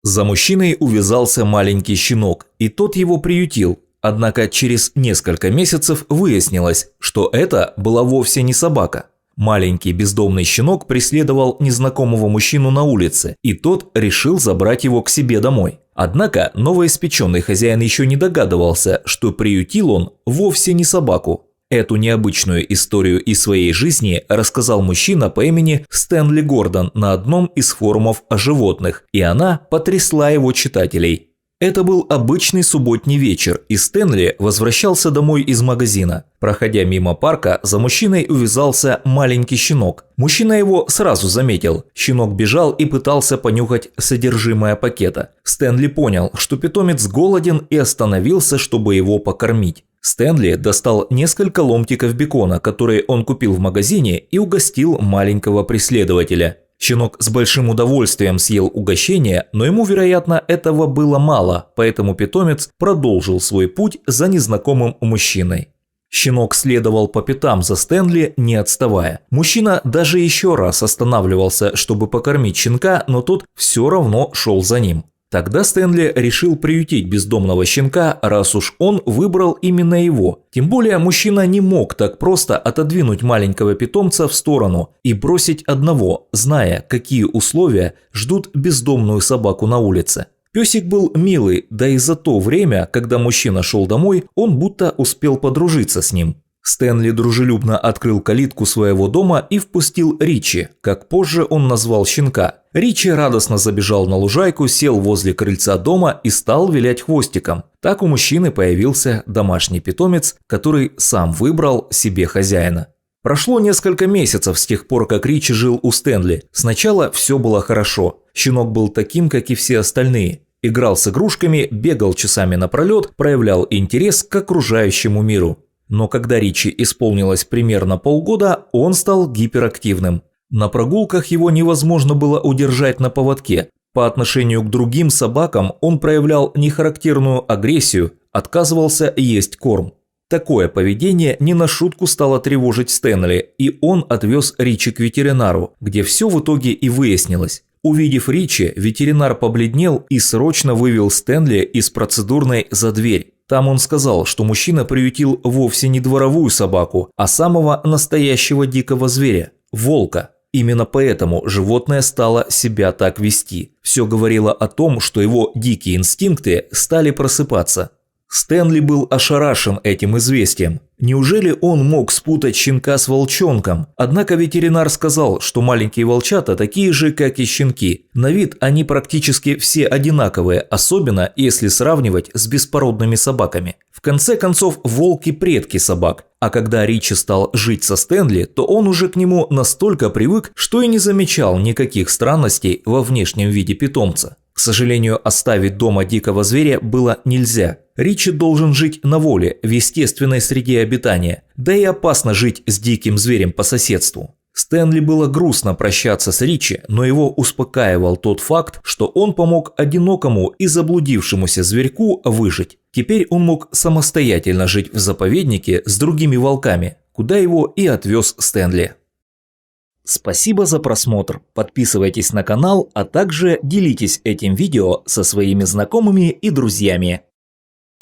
За мужчиной увязался маленький щенок, и тот его приютил. Однако через несколько месяцев выяснилось, что это была вовсе не собака. Маленький бездомный щенок преследовал незнакомого мужчину на улице, и тот решил забрать его к себе домой. Однако новоиспеченный хозяин еще не догадывался, что приютил он вовсе не собаку. Эту необычную историю из своей жизни рассказал мужчина по имени Стэнли Гордон на одном из форумов о животных, и она потрясла его читателей. Это был обычный субботний вечер, и Стэнли возвращался домой из магазина. Проходя мимо парка, за мужчиной увязался маленький щенок. Мужчина его сразу заметил. Щенок бежал и пытался понюхать содержимое пакета. Стэнли понял, что питомец голоден, и остановился, чтобы его покормить. Стэнли достал несколько ломтиков бекона, которые он купил в магазине, и угостил маленького преследователя. Щенок с большим удовольствием съел угощение, но ему, вероятно, этого было мало, поэтому питомец продолжил свой путь за незнакомым мужчиной. Щенок следовал по пятам за Стэнли, не отставая. Мужчина даже еще раз останавливался, чтобы покормить щенка, но тот все равно шел за ним. Тогда Стэнли решил приютить бездомного щенка, раз уж он выбрал именно его. Тем более мужчина не мог так просто отодвинуть маленького питомца в сторону и бросить одного, зная, какие условия ждут бездомную собаку на улице. Песик был милый, да и за то время, когда мужчина шел домой, он будто успел подружиться с ним. Стэнли дружелюбно открыл калитку своего дома и впустил Ричи, как позже он назвал щенка. Ричи радостно забежал на лужайку, сел возле крыльца дома и стал вилять хвостиком. Так у мужчины появился домашний питомец, который сам выбрал себе хозяина. Прошло несколько месяцев с тех пор, как Ричи жил у Стэнли. Сначала все было хорошо. Щенок был таким, как и все остальные. Играл с игрушками, бегал часами напролет, проявлял интерес к окружающему миру. Но когда Ричи исполнилось примерно полгода, он стал гиперактивным. На прогулках его невозможно было удержать на поводке. По отношению к другим собакам он проявлял нехарактерную агрессию, отказывался есть корм. Такое поведение не на шутку стало тревожить Стэнли, и он отвез Ричи к ветеринару, где все в итоге и выяснилось. Увидев Ричи, ветеринар побледнел и срочно вывел Стэнли из процедурной за дверь. Там он сказал, что мужчина приютил вовсе не дворовую собаку, а самого настоящего дикого зверя – волка. Именно поэтому животное стало себя так вести. Все говорило о том, что его дикие инстинкты стали просыпаться. Стэнли был ошарашен этим известием. Неужели он мог спутать щенка с волчонком? Однако ветеринар сказал, что маленькие волчата такие же, как и щенки. На вид они практически все одинаковые, особенно если сравнивать с беспородными собаками. В конце концов, волки – предки собак. А когда Ричи стал жить со Стэнли, то он уже к нему настолько привык, что и не замечал никаких странностей во внешнем виде питомца. К сожалению, оставить дома дикого зверя было нельзя. Ричи должен жить на воле, в естественной среде обитания, да и опасно жить с диким зверем по соседству. Стэнли было грустно прощаться с Ричи, но его успокаивал тот факт, что он помог одинокому и заблудившемуся зверьку выжить. Теперь он мог самостоятельно жить в заповеднике с другими волками, куда его и отвез Стэнли. Спасибо за просмотр, подписывайтесь на канал, а также делитесь этим видео со своими знакомыми и друзьями.